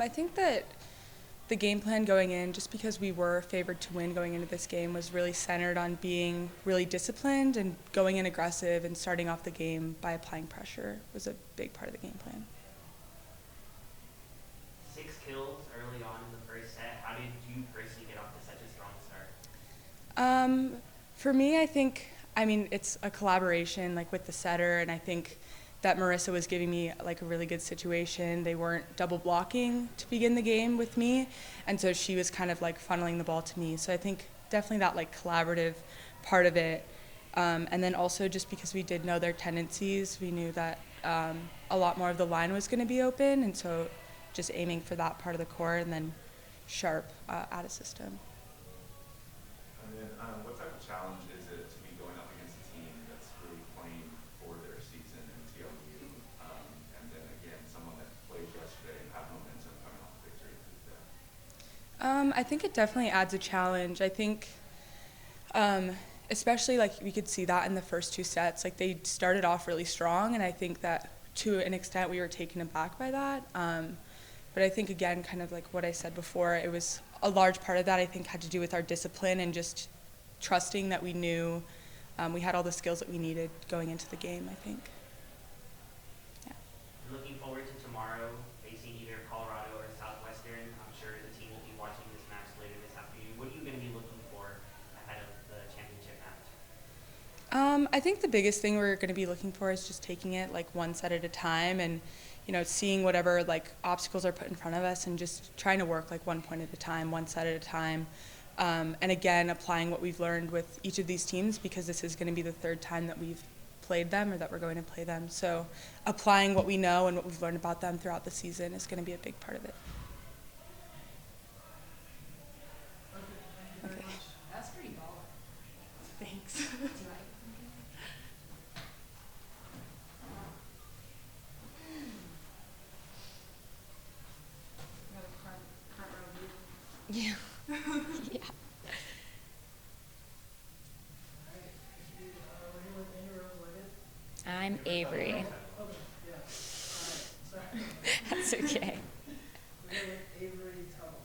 I think that the game plan going in, just because we were favored to win going into this game, was really centered on being really disciplined and going in aggressive and starting off the game by applying pressure was a big part of the game plan. 6 kills early on in the first set. How did you personally get off to such a strong start? For me, it's a collaboration like with the setter, and I think that Marissa was giving me like a really good situation. They weren't double blocking to begin the game with me, and so she was kind of like funneling the ball to me. So I think definitely that like collaborative part of it. And then also just because we did know their tendencies, we knew that a lot more of the line was going to be open, and so just aiming for that part of the court and then sharp out of system. And then what type of challenge is it to be going up against a team that's really playing for their season in TLU, and then again someone that played yesterday and had momentum coming off the victory today? I think it definitely adds a challenge. I think especially like we could see that in the first 2 sets, like they started off really strong, and I think that to an extent we were taken aback by that. But I think again, kind of like what I said before, it was a large part of that I think had to do with our discipline and just trusting that we knew we had all the skills that we needed going into the game, I think. Yeah. Looking forward to tomorrow, facing either Colorado or Southwestern. I'm sure the team will be watching this match later this afternoon. What are you going to be looking for ahead of the championship match? I think the biggest thing we're going to be looking for is just taking it like one set at a time, and seeing whatever like obstacles are put in front of us and just trying to work like 1 point at a time, 1 set at a time. And again, applying what we've learned with each of these teams, because this is going to be the 3rd time that we've played them or that we're going to play them. So applying what we know and what we've learned about them throughout the season is going to be a big part of it. Okay. That's pretty baller. Thanks. Yeah. Yeah. I'm Avery. That's okay. We're here with Avery Tuggle.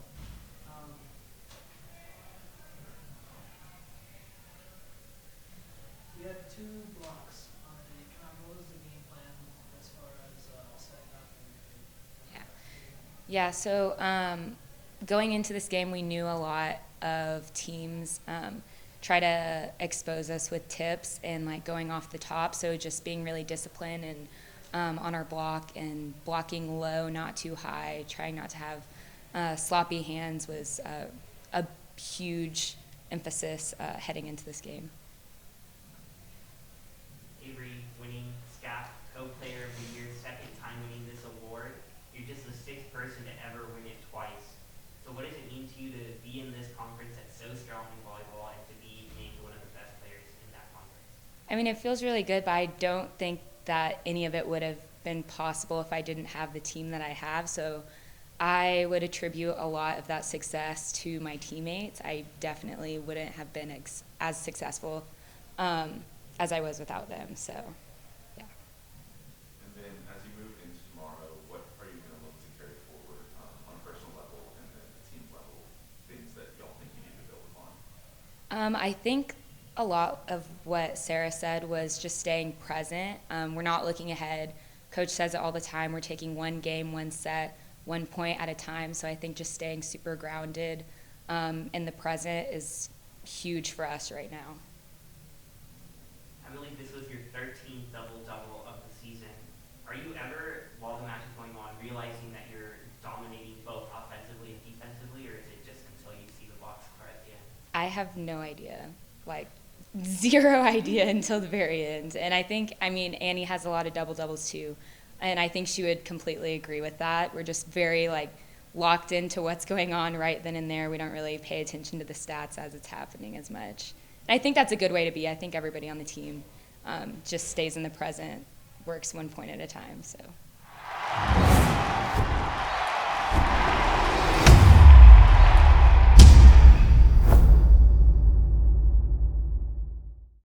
You had 2 blocks on the day. What was the game plan as far as setting up and Yeah, so going into this game, we knew a lot of teams try to expose us with tips and like going off the top. So just being really disciplined and on our block and blocking low, not too high, trying not to have sloppy hands was a huge emphasis heading into this game. Avery winning SCAC Co-Player of the Year, 2nd time winning this award. You're just the 6th person to ever win it twice. So what does it mean to you to be in this conference that's so strong in volleyball and to be named one of the best players in that conference? I mean, it feels really good, but I don't think that any of it would have been possible if I didn't have the team that I have. So I would attribute a lot of that success to my teammates. I definitely wouldn't have been as successful as I was without them. So, yeah. And then as you move into tomorrow, what are you going to look to carry forward on a personal level and then a team level, things that y'all think you need to build upon? I think a lot of what Sarah said was just staying present. We're not looking ahead. Coach says it all the time. We're taking 1 game, 1 set, 1 point at a time. So I think just staying super grounded in the present is huge for us right now. I believe this was your 13th double-double of the season. Are you ever, while the match is going on, realizing that you're dominating both offensively and defensively, or is it just until you see the box score at the end? I have no idea, like 0 idea until the very end. And I think, Annie has a lot of double-doubles too, and I think she would completely agree with that. We're just very locked into what's going on right then and there. We don't really pay attention to the stats as it's happening as much. And I think that's a good way to be. I think everybody on the team just stays in the present, works 1 point at a time. So.